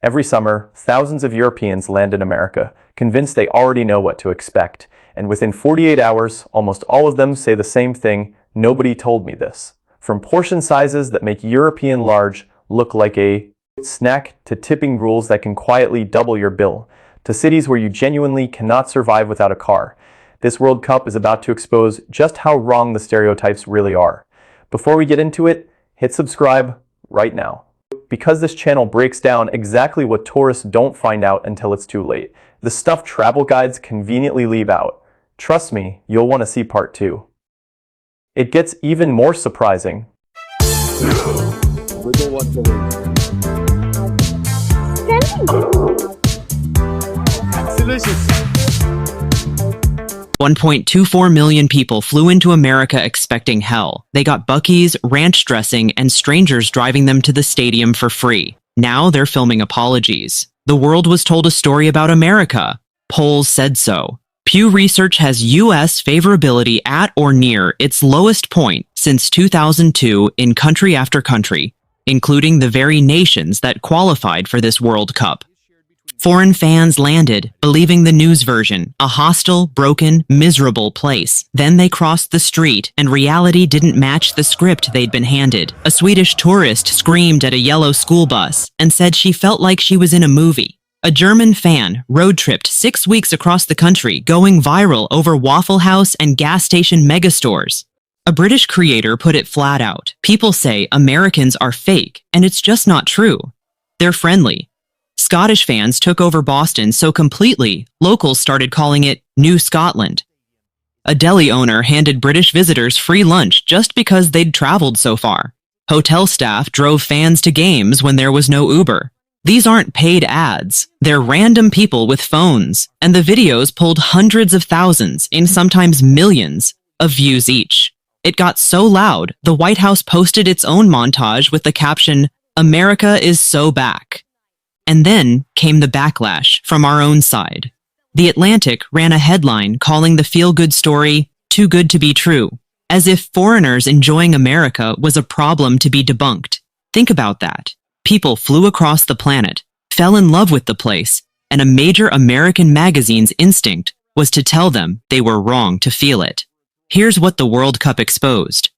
Every summer, thousands of Europeans land in America, convinced they already know what to expect, and within 48 hours, almost all of them say the same thing: nobody told me this. From portion sizes that make European large look like a snack to tipping rules that can quietly double your bill, to cities where you genuinely cannot survive without a car, this World Cup is about to expose just how wrong the stereotypes really are. Before we get into it, hit subscribe right now, because this channel breaks down exactly what tourists don't find out until it's too late. The stuff travel guides conveniently leave out. Trust me, you'll want to see part 2. It gets even more surprising. Delicious. 1.24 million people flew into America expecting hell. They got Buc-ee's, ranch dressing, and strangers driving them to the stadium for free. Now they're filming apologies. The world was told a story about America. Polls said so. Pew Research has U.S. favorability at or near its lowest point since 2002 in country after country, including the very nations that qualified for this World Cup. Foreign fans landed, believing the news version, a hostile, broken, miserable place. Then they crossed the street, and reality didn't match the script they'd been handed. A Swedish tourist screamed at a yellow school bus and said she felt like she was in a movie. A German fan road-tripped 6 weeks across the country, going viral over Waffle House and gas station megastores. A British creator put it flat out: people say Americans are fake, and it's just not true. They're friendly. Scottish fans took over Boston so completely, locals started calling it New Scotland. A deli owner handed British visitors free lunch just because they'd traveled so far. Hotel staff drove fans to games when there was no Uber. These aren't paid ads. They're random people with phones, and the videos pulled hundreds of thousands, and sometimes millions, of views each. It got so loud, the White House posted its own montage with the caption, "America is so back." And then came the backlash from our own side. The Atlantic ran a headline calling the feel-good story "too good to be true," as if foreigners enjoying America was a problem to be debunked. Think about that. People flew across the planet, fell in love with the place, and a major American magazine's instinct was to tell them they were wrong to feel it. Here's what the World Cup exposed.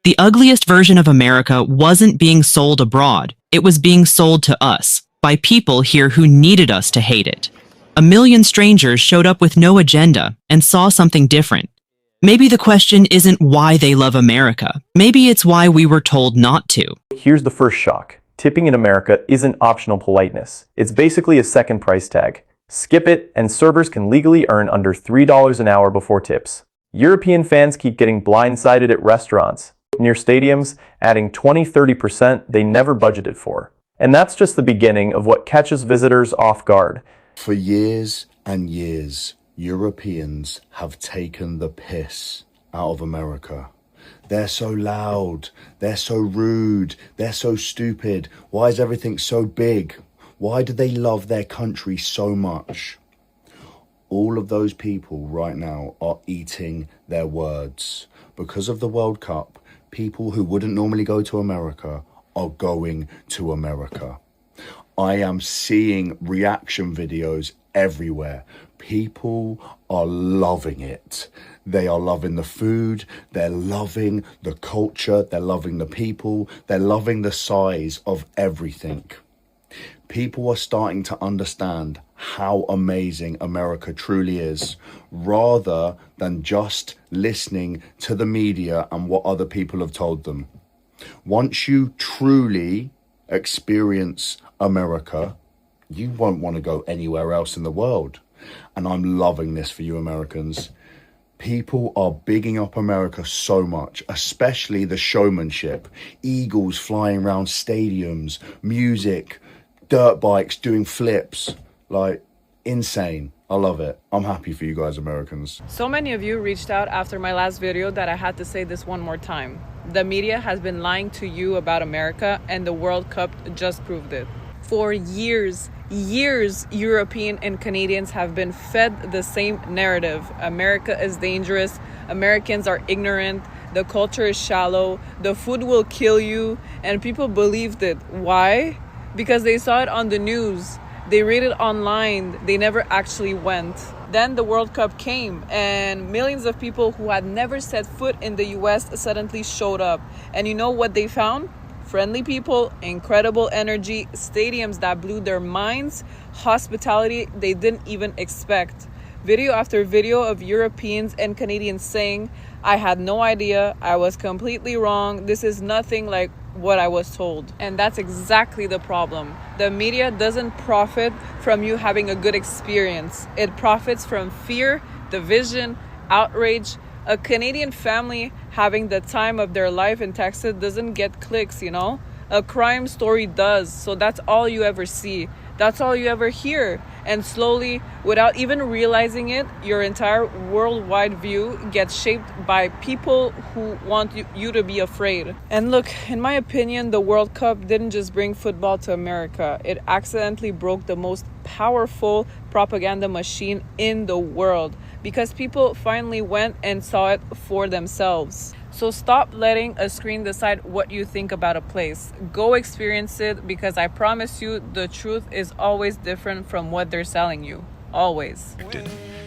The ugliest version of America wasn't being sold abroad, it was being sold to us, by people here who needed us to hate it. A million strangers showed up with no agenda and saw something different. Maybe the question isn't why they love America. Maybe it's why we were told not to. Here's the first shock. Tipping in America isn't optional politeness. It's basically a second price tag. Skip it, and servers can legally earn under $3 an hour before tips. European fans keep getting blindsided at restaurants, near stadiums, adding 20–30% they never budgeted for. And that's just the beginning of what catches visitors off guard. For years and years, Europeans have taken the piss out of America. They're so loud, they're so rude, they're so stupid. Why is everything so big? Why do they love their country so much? All of those people right now are eating their words. Because of the World Cup, people who wouldn't normally go to America are going to America. I am seeing reaction videos everywhere. People are loving it. They are loving the food, they're loving the culture, they're loving the people, they're loving the size of everything. People are starting to understand how amazing America truly is, rather than just listening to the media and what other people have told them. Once you truly experience America, you won't want to go anywhere else in the world. And I'm loving this for you Americans. People are bigging up America so much, especially the showmanship. Eagles flying around stadiums, music, dirt bikes doing flips, like insane. I love it. I'm happy for you guys, Americans. So many of you reached out after my last video that I had to say this one more time. The media has been lying to you about America, and the World Cup just proved it. For years, European and Canadians have been fed the same narrative. America is dangerous, Americans are ignorant, the culture is shallow, the food will kill you, and people believed it. Why? because they saw it on the news. They read it online. They never actually went. Then the World Cup came, and millions of people who had never set foot in the US suddenly showed up. And you know what they found? Friendly people, incredible energy, stadiums that blew their minds, hospitality they didn't even expect. Video after video of Europeans and Canadians saying, I had no idea, I was completely wrong, this is nothing like what I was told. And that's exactly the problem. The media doesn't profit from you having a good experience. It profits from fear, division, outrage. A Canadian family having the time of their life in Texas doesn't get clicks, you know? A crime story does. So that's all you ever see. That's all you ever hear. And slowly, without even realizing it, your entire worldwide view gets shaped by people who want you to be afraid. And look, in my opinion, the World Cup didn't just bring football to America. It accidentally broke the most powerful propaganda machine in the world, because people finally went and saw it for themselves. So stop letting a screen decide what you think about a place. Go experience it, because I promise you the truth is always different from what they're selling you. Always.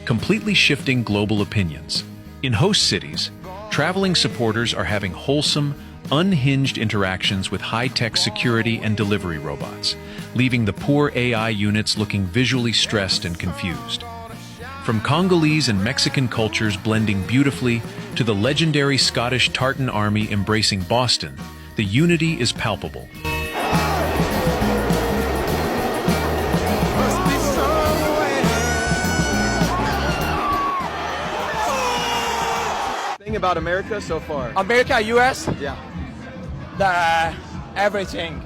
Completely shifting global opinions. In host cities, traveling supporters are having wholesome, unhinged interactions with high-tech security and delivery robots, leaving the poor AI units looking visually stressed and confused. From Congolese and Mexican cultures blending beautifully to the legendary Scottish tartan army embracing Boston, the unity is palpable. Thing about America so far? America, US, Yeah. everything.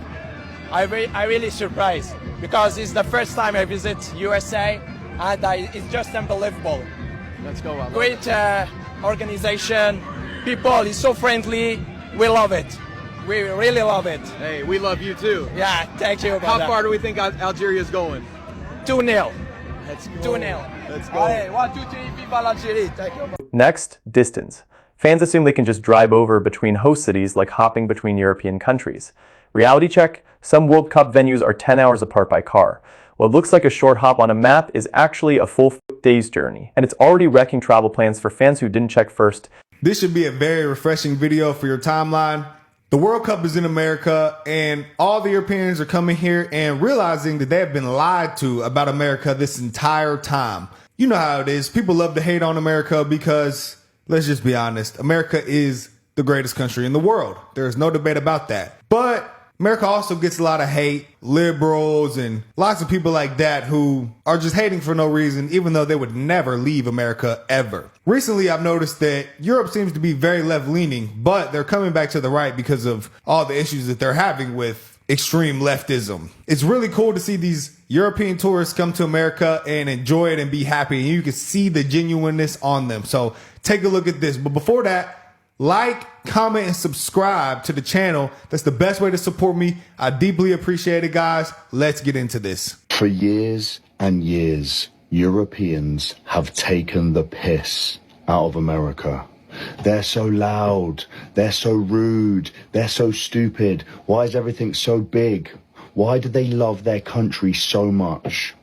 I really surprised, because it's the first time I visit USA, and it's just unbelievable. Let's go. Great organization, people is so friendly. We love it. We really love it. Hey, we love you too. Yeah, thank you. How far do we think Algeria is going? 2-0. Let's go. 2-0. Let's go. Allez, 1, 2, 3, viva l'Algérie. Thank you. Next, distance. Fans assume they can just drive over between host cities like hopping between European countries. Reality check, some World Cup venues are 10 hours apart by car. What looks like a short hop on a map is actually a full day's journey, and it's already wrecking travel plans for fans who didn't check first. This should be a very refreshing video for your timeline. The World Cup is in America, and all the Europeans are coming here and realizing that they have been lied to about America this entire time. You know how it is. People love to hate on America because, let's just be honest, America is the greatest country in the world. There's no debate about that. But America also gets a lot of hate, liberals and lots of people like that who are just hating for no reason, even though they would never leave America ever. Recently, I've noticed that Europe seems to be very left-leaning, but they're coming back to the right because of all the issues that they're having with extreme leftism. It's really cool to see these European tourists come to America and enjoy it and be happy, and you can see the genuineness on them. So take a look at this. But before that, like, comment, and subscribe to the channel. That's the best way to support me. I deeply appreciate it, guys. Let's get into this. For years and years, Europeans have taken the piss out of America. They're so loud, they're so rude, they're so stupid. Why is everything so big? Why do they love their country so much?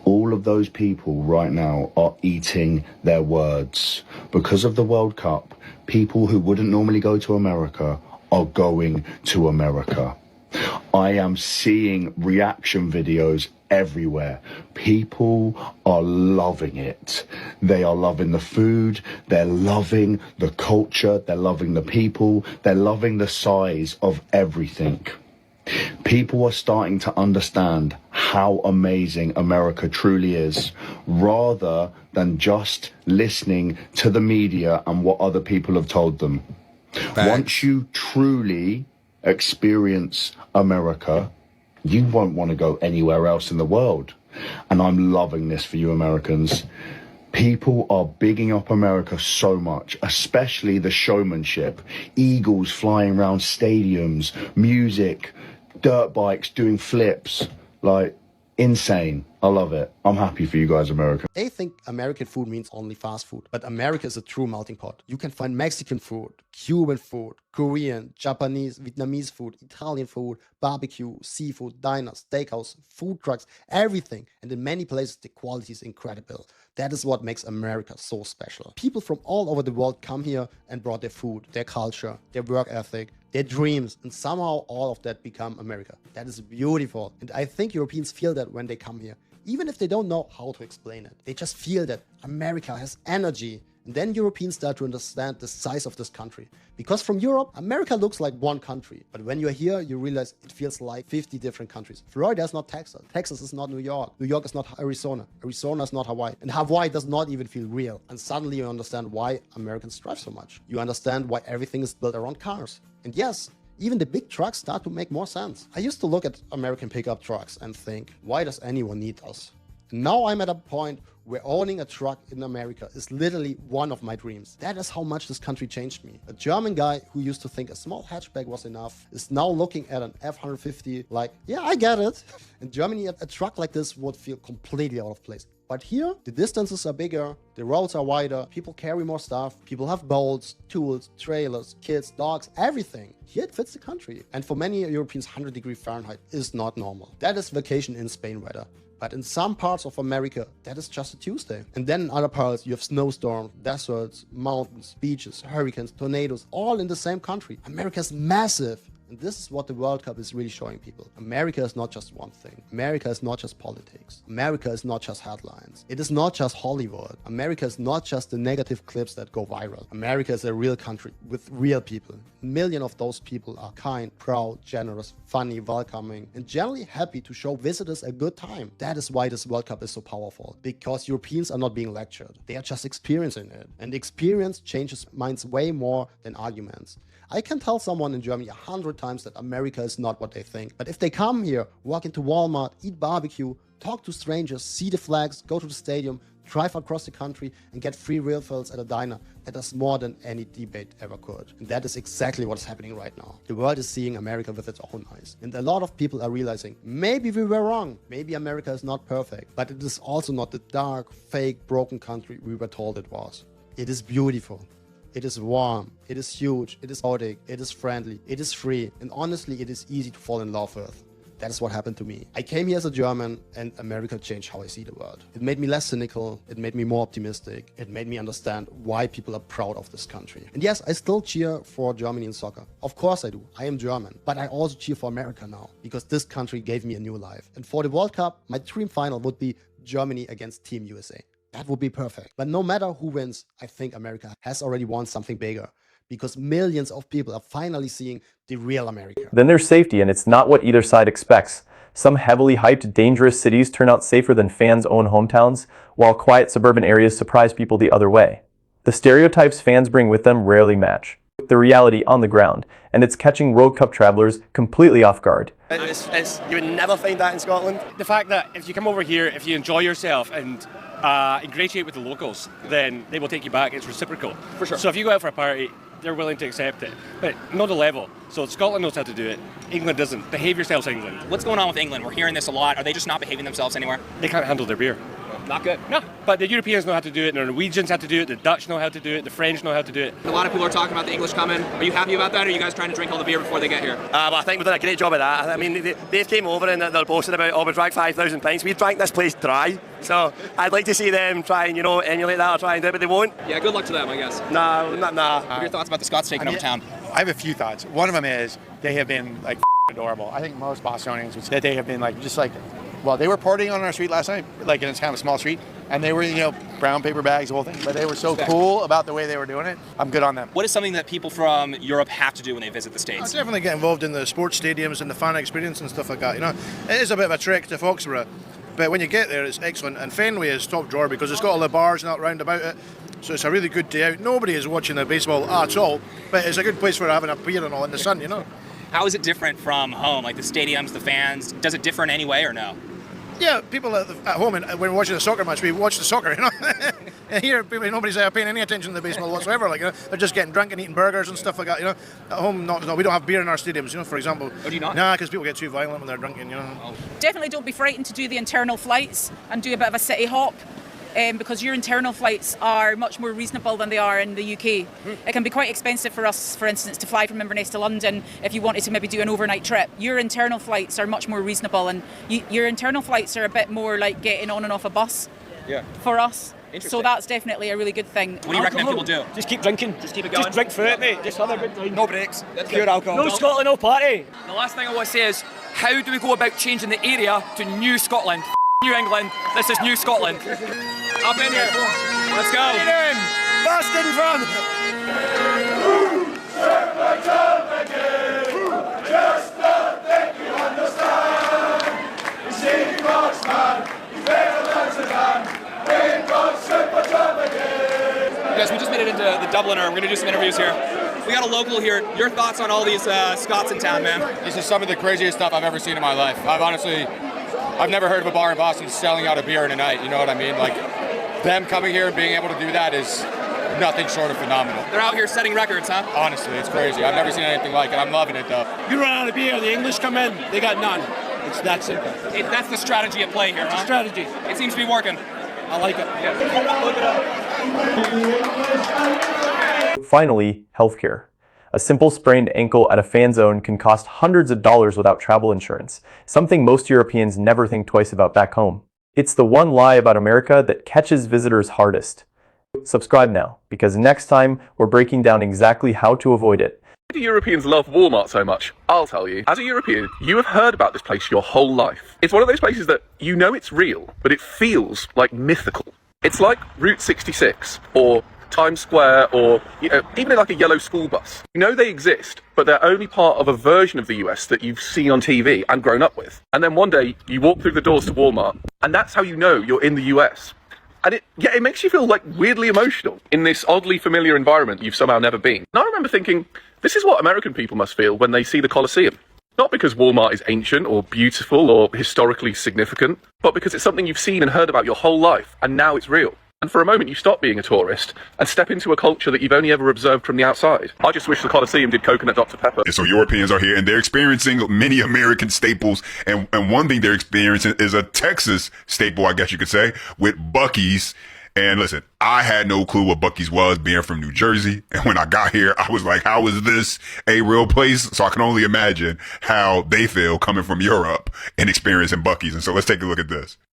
All of those people right now are eating their words. Because of the World Cup, people who wouldn't normally go to America are going to America. I am seeing reaction videos everywhere. People are loving it. They are loving the food, they're loving the culture, they're loving the people, they're loving the size of everything. People are starting to understand how amazing America truly is, rather than just listening to the media and what other people have told them. Once you truly experience America, you won't want to go anywhere else in the world. And I'm loving this for you Americans. People are bigging up America so much, especially the showmanship. Eagles flying around stadiums, music, dirt bikes doing flips. Like, Insane. I love it. I'm happy for you guys, America. They think American food means only fast food, but America is a true melting pot. You can find Mexican food, Cuban food, Korean, Japanese, Vietnamese food, Italian food, barbecue, seafood, diners, steakhouse, food trucks, everything. And in many places, the quality is incredible. That is what makes America so special. People from all over the world come here and brought their food, their culture, their work ethic, their dreams, and somehow all of that become America. That is beautiful. And I think Europeans feel that when they come here. Even if they don't know how to explain it, they just feel that America has energy. And then Europeans start to understand the size of this country. Because from Europe, America looks like one country. But when you're here, you realize it feels like 50 different countries. Florida is not Texas. Texas is not New York. New York is not Arizona. Arizona is not Hawaii. And Hawaii does not even feel real. And suddenly you understand why Americans drive so much. You understand why everything is built around cars. And yes, even the big trucks start to make more sense. I used to look at American pickup trucks and think, why does anyone need us? And now I'm at a point where owning a truck in America is literally one of my dreams. That is how much this country changed me. A German guy who used to think a small hatchback was enough is now looking at an F-150 like, yeah, I get it. In Germany, a truck like this would feel completely out of place. But here, the distances are bigger, the roads are wider, people carry more stuff, people have boats, tools, trailers, kids, dogs, everything. Here it fits the country. And for many Europeans, 100 degrees Fahrenheit is not normal. That is vacation in Spain weather. But in some parts of America, that is just a Tuesday. And then in other parts, you have snowstorms, deserts, mountains, beaches, hurricanes, tornadoes, all in the same country. America is massive. And this is what the World Cup is really showing people. America is not just one thing. America is not just politics. America is not just headlines. It is not just Hollywood. America is not just the negative clips that go viral. America is a real country with real people. Millions of those people are kind, proud, generous, funny, welcoming, and generally happy to show visitors a good time. That is why this World Cup is so powerful. Because Europeans are not being lectured. They are just experiencing it. And experience changes minds way more than arguments. I can tell someone in Germany 100 times that America is not what they think. But if they come here, walk into Walmart, eat barbecue, talk to strangers, see the flags, go to the stadium, drive across the country and get free refills at a diner, that is more than any debate ever could. And that is exactly what is happening right now. The world is seeing America with its own eyes. And a lot of people are realizing, maybe we were wrong. Maybe America is not perfect. But it is also not the dark, fake, broken country we were told it was. It is beautiful. It is warm, it is huge, it is chaotic, it is friendly, it is free, and honestly, it is easy to fall in love with. That is what happened to me. I came here as a German, and America changed how I see the world. It made me less cynical, it made me more optimistic, it made me understand why people are proud of this country. And yes, I still cheer for Germany in soccer. Of course I do, I am German. But I also cheer for America now, because this country gave me a new life. And for the World Cup, my dream final would be Germany against Team USA. That would be perfect. But no matter who wins, I think America has already won something bigger because millions of people are finally seeing the real America. Then there's safety, and it's not what either side expects. Some heavily hyped, dangerous cities turn out safer than fans' own hometowns, while quiet suburban areas surprise people the other way. The stereotypes fans bring with them rarely match the reality on the ground, and it's catching World Cup travelers completely off guard. You would never find that in Scotland. The fact that if you come over here, if you enjoy yourself and ingratiate with the locals, then they will take you back. It's reciprocal. For sure. So if you go out for a party, they're willing to accept it, but not the level. So Scotland knows how to do it. England doesn't. Behave yourselves, England. What's going on with England? We're hearing this a lot. Are they just not behaving themselves anywhere? They can't handle their beer. Not good. No, but the Europeans know how to do it, the Norwegians have to do it, the Dutch know how to do it, the French know how to do it. A lot of people are talking about the English coming. Are you happy about that, or are you guys trying to drink all the beer before they get here? Well, I think we've done a great job of that. I mean, they came over and they're boasting about, oh, we drank 5,000 pints. We drank this place dry. So I'd like to see them try and, emulate that or try and do it, but they won't. Yeah, good luck to them, I guess. No. What are your thoughts about the Scots taking over town? I have a few thoughts. One of them is they have been adorable. I think most Bostonians would say that they have been well, they were partying on our street last night, in kind of a small street, and they were, brown paper bags, the whole thing, but they were so cool about the way they were doing it. I'm good on them. What is something that people from Europe have to do when they visit the States? I definitely get involved in the sports stadiums and the fan experience and stuff like that, It is a bit of a trek to Foxborough, but when you get there, it's excellent, and Fenway is top drawer because it's got all the bars and that round about it, so it's a really good day out. Nobody is watching the baseball at all, but it's a good place for having a beer and all in the sun, How is it different from home, like the stadiums, the fans? Does it differ in any way or no? Yeah, people at home, and when we're watching a soccer match, we watch the soccer, Here, nobody's paying any attention to the baseball whatsoever. Like, they're just getting drunk and eating burgers and stuff like that. At home, no, we don't have beer in our stadiums. For example. Oh, do you not? Nah, because people get too violent when they're drinking. Definitely don't be frightened to do the internal flights and do a bit of a city hop. Because your internal flights are much more reasonable than they are in the UK. It can be quite expensive for us, for instance, to fly from Inverness to London if you wanted to maybe do an overnight trip. Your internal flights are much more reasonable, and your internal flights are a bit more like getting on and off a bus for us. So that's definitely a really good thing. What do you recommend people do? Just keep drinking. Just keep it going. Just drink through it, mate. Just have a good time. No breaks. That's pure alcohol. No Scotland, no party. The last thing I want to say is, how do we go about changing the area to New Scotland? New England, this is New Scotland. Up in here. Let's go. Fast in front. Guys, we just made it into the Dubliner. We're going to do some interviews here. We got a local here. Your thoughts on all these Scots in town, man? This is some of the craziest stuff I've ever seen in my life. I've never heard of a bar in Boston selling out a beer in a night, you know what I mean? Like, them coming here and being able to do that is nothing short of phenomenal. They're out here setting records, huh? Honestly, it's crazy. I've never seen anything like it. I'm loving it, though. You run out of beer, the English come in, they got none. It's that simple. That's the strategy at play here, huh? Strategy. It seems to be working. I like it. Finally, healthcare. A simple sprained ankle at a fan zone can cost hundreds of dollars without travel insurance, something most Europeans never think twice about back home. It's the one lie about America that catches visitors hardest. Subscribe now, because next time we're breaking down exactly how to avoid it. Why do Europeans love Walmart so much? I'll tell you. As a European, you have heard about this place your whole life. It's one of those places that you know it's real, but it feels like mythical. It's like Route 66, or Times Square, or even like a yellow school bus. You know they exist, but they're only part of a version of the US that you've seen on TV and grown up with. And then one day, you walk through the doors to Walmart, and that's how you know you're in the US. And it makes you feel like weirdly emotional in this oddly familiar environment you've somehow never been. And I remember thinking, this is what American people must feel when they see the Colosseum. Not because Walmart is ancient or beautiful or historically significant, but because it's something you've seen and heard about your whole life, and now it's real. And for a moment you stop being a tourist and step into a culture that you've only ever observed from the outside. I just wish the Colosseum did coconut Dr. Pepper. And so Europeans are here and they're experiencing many American staples. And one thing they're experiencing is a Texas staple, I guess you could say, with Buc-ee's. And listen, I had no clue what Buc-ee's was, being from New Jersey. And when I got here, I was like, how is this a real place? So I can only imagine how they feel coming from Europe and experiencing Buc-ee's. And so let's take a look at this.